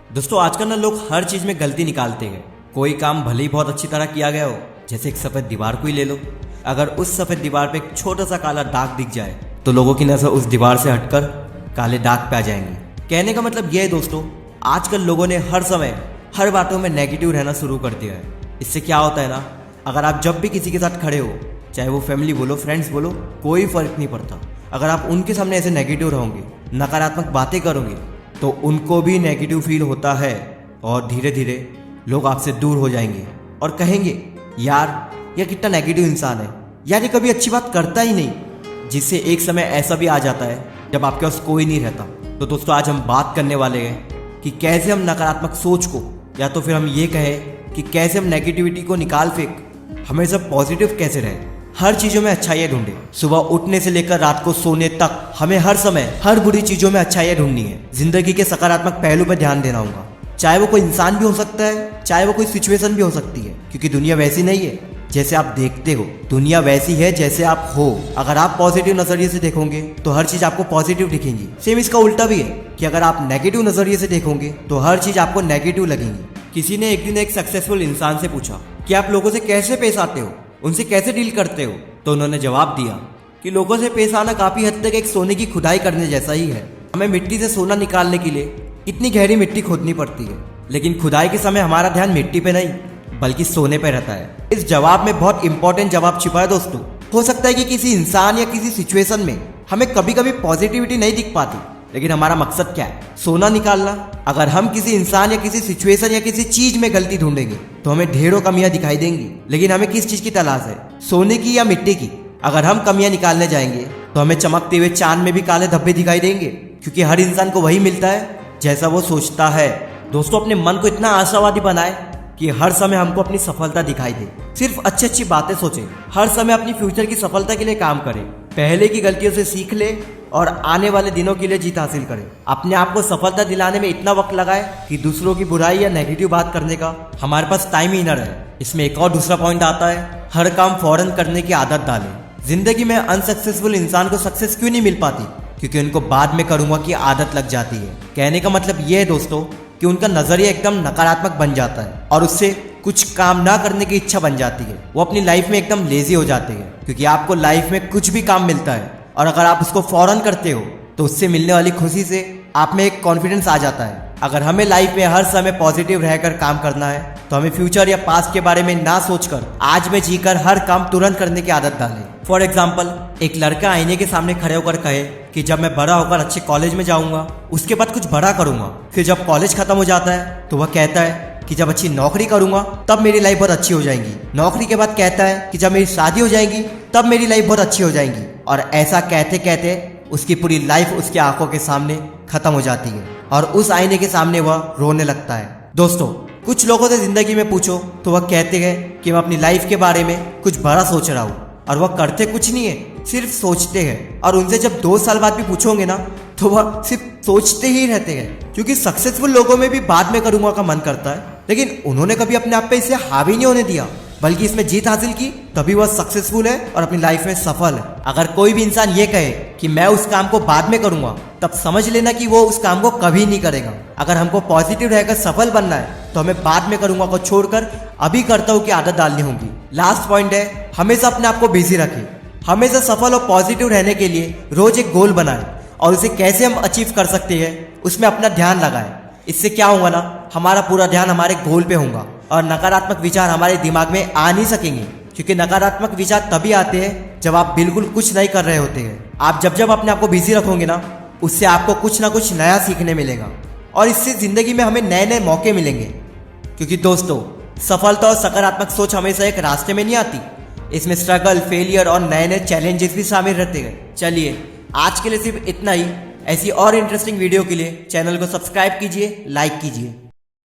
दोस्तों आजकल ना लोग हर चीज में गलती निकालते हैं। कोई काम भले ही बहुत अच्छी तरह किया गया हो, जैसे एक सफेद दीवार को ही ले लो। अगर उस सफेद दीवार पे एक छोटा सा काला दाग दिख जाए तो लोगों की नजर उस दीवार से हटकर काले दाग पे आ जाएंगे। कहने का मतलब यह है दोस्तों, आजकल लोगों ने हर समय हर बातों में नेगेटिव रहना शुरू कर दिया है। इससे क्या होता है ना, अगर आप जब भी किसी के साथ खड़े हो, चाहे वो फैमिली बोलो, फ्रेंड्स बोलो, कोई फर्क नहीं पड़ता, अगर आप उनके सामने ऐसे नेगेटिव रहोगे, नकारात्मक बातें करोगे, तो उनको भी नेगेटिव फील होता है और धीरे धीरे लोग आपसे दूर हो जाएंगे और कहेंगे यार यह कितना नेगेटिव इंसान है, यार ये कभी अच्छी बात करता ही नहीं। जिससे एक समय ऐसा भी आ जाता है जब आपके पास कोई नहीं रहता। तो दोस्तों आज हम बात करने वाले हैं कि कैसे हम नकारात्मक सोच को, या तो फिर हम ये कहें कि कैसे हम नेगेटिविटी को निकाल फेंक हमेशा पॉजिटिव कैसे रहे, हर चीजों में अच्छाइयाँ ढूंढे। सुबह उठने से लेकर रात को सोने तक हमें हर समय हर बुरी चीजों में अच्छाइयाँ ढूंढनी है। जिंदगी के सकारात्मक पहलू पर ध्यान देना होगा, चाहे वो कोई इंसान भी हो सकता है, चाहे वो कोई सिचुएशन भी हो सकती है, क्योंकि दुनिया वैसी नहीं है जैसे आप देखते हो, दुनिया वैसी है जैसे आप हो। अगर आप पॉजिटिव नजरिए से देखोगे तो हर चीज आपको पॉजिटिव दिखेंगी। सेम इसका उल्टा भी है कि अगर आप नेगेटिव नजरिए से देखोगे तो हर चीज आपको नेगेटिव लगेंगी। किसी ने एक दिन एक सक्सेसफुल इंसान से पूछा कि आप लोगों से कैसे पेश आते हो, उनसे कैसे डील करते हो, तो उन्होंने जवाब दिया कि लोगों से पेश आना काफी हद तक एक सोने की खुदाई करने जैसा ही है। हमें मिट्टी से सोना निकालने के लिए इतनी गहरी मिट्टी खोदनी पड़ती है, लेकिन खुदाई के समय हमारा ध्यान मिट्टी पे नहीं बल्कि सोने पे रहता है। इस जवाब में बहुत इंपॉर्टेंट जवाब छिपा है दोस्तों। हो सकता है कि किसी इंसान या किसी सिचुएशन में हमें कभी कभी पॉजिटिविटी नहीं दिख पाती, लेकिन हमारा मकसद क्या है? सोना निकालना। अगर हम किसी इंसान या किसी सिचुएशन या किसी चीज में गलती ढूंढेंगे तो हमें ढेरों कमियां दिखाई देंगी, लेकिन हमें किस चीज की तलाश है, सोने की या मिट्टी की? अगर हम कमियां निकालने जाएंगे तो हमें चमकते हुए चांद में भी काले धब्बे दिखाई देंगे, क्योंकि हर इंसान को वही मिलता है जैसा वो सोचता है। दोस्तों अपने मन को इतना आशावादी बनाए कि हर समय हमको अपनी सफलता दिखाई दे। सिर्फ अच्छी अच्छी बातें सोचें, हर समय अपनी फ्यूचर की सफलता के लिए काम करें, पहले की गलतियों से सीख ले और आने वाले दिनों के लिए जीत हासिल करें। अपने आप को सफलता दिलाने में इतना वक्त लगाए कि दूसरों की बुराई या नेगेटिव बात करने का हमारे पास टाइम ही न रहे। इसमें एक और दूसरा पॉइंट आता है, हर काम फौरन करने की आदत डालें। जिंदगी में अनसक्सेसफुल इंसान को सक्सेस क्यों नहीं मिल पाती? क्योंकि उनको बाद में करूंगा की आदत लग जाती है। कहने का मतलब यह है दोस्तों कि उनका नजरिया एकदम नकारात्मक बन जाता है और उससे कुछ काम ना करने की इच्छा बन जाती है। वो अपनी लाइफ में एकदम लेजी हो जाते हैं, क्योंकि आपको लाइफ में कुछ भी काम मिलता है और अगर आप उसको फौरन करते हो तो उससे मिलने वाली खुशी से आप में एक कॉन्फिडेंस आ जाता है। अगर हमें लाइफ में हर समय पॉजिटिव रहकर काम करना है तो हमें फ्यूचर या पास्ट के बारे में ना सोचकर आज में जीकर हर काम तुरंत करने की आदत डालें। फॉर एग्जाम्पल, एक लड़का आईने के सामने खड़े होकर कहे कि जब मैं बड़ा होकर अच्छे कॉलेज में जाऊंगा उसके बाद कुछ बड़ा करूंगा। फिर जब कॉलेज खत्म हो जाता है तो वह कहता है कि जब अच्छी नौकरी करूंगा तब मेरी लाइफ बहुत अच्छी हो जाएगी। नौकरी के बाद कहता है कि जब मेरी शादी हो जाएगी तब मेरी लाइफ बहुत अच्छी हो जाएगी। और ऐसा कहते कहते उसकी पूरी लाइफ उसकी आंखों के सामने खत्म हो जाती है और उस आईने के सामने वह रोने लगता है। दोस्तों कुछ लोगों से जिंदगी में पूछो तो वह कहते हैं कि मैं अपनी लाइफ के बारे में कुछ बड़ा सोच रहा हूँ, और वह करते कुछ नहीं है, सिर्फ सोचते हैं। और उनसे जब 2 साल बाद भी पूछोगे ना तो वह सिर्फ सोचते ही रहते हैं, क्योंकि सक्सेसफुल लोगों में भी बाद में करूंगा का मन करता है, लेकिन उन्होंने कभी अपने आप पे इसे हावी नहीं होने दिया बल्कि इसमें जीत हासिल की, तभी वह सक्सेसफुल है और अपनी लाइफ में सफल है। अगर कोई भी इंसान ये कहे कि मैं उस काम को बाद में करूंगा, तब समझ लेना कि वो उस काम को कभी नहीं करेगा। अगर हमको पॉजिटिव रहकर सफल बनना है तो हमें बाद में करूंगा को छोड़कर अभी करता हूं की आदत डालनी होगी। लास्ट पॉइंट है, हमेशा अपने आप को बिजी रखें। हमेशा सफल और पॉजिटिव रहने के लिए रोज एक गोल बनाएं और उसे कैसे हम अचीव कर सकते हैं उसमें अपना ध्यान लगाएं। इससे क्या होगा ना, हमारा पूरा ध्यान हमारे गोल पे होगा और नकारात्मक विचार हमारे दिमाग में आ नहीं सकेंगे, क्योंकि नकारात्मक विचार तभी आते हैं जब आप बिल्कुल कुछ नहीं कर रहे होते हैं। आप जब अपने आप को बिजी रखोगे ना, उससे आपको कुछ ना कुछ नया सीखने मिलेगा और इससे जिंदगी में हमें नए नए मौके मिलेंगे। क्योंकि दोस्तों सफलता और सकारात्मक सोच हमेशा एक रास्ते में नहीं आती, इसमें स्ट्रगल, फेलियर और नए नए चैलेंजेस भी शामिल रहते हैं। चलिए आज के लिए सिर्फ इतना ही। ऐसी और इंटरेस्टिंग वीडियो के लिए चैनल को सब्सक्राइब कीजिए, लाइक कीजिए।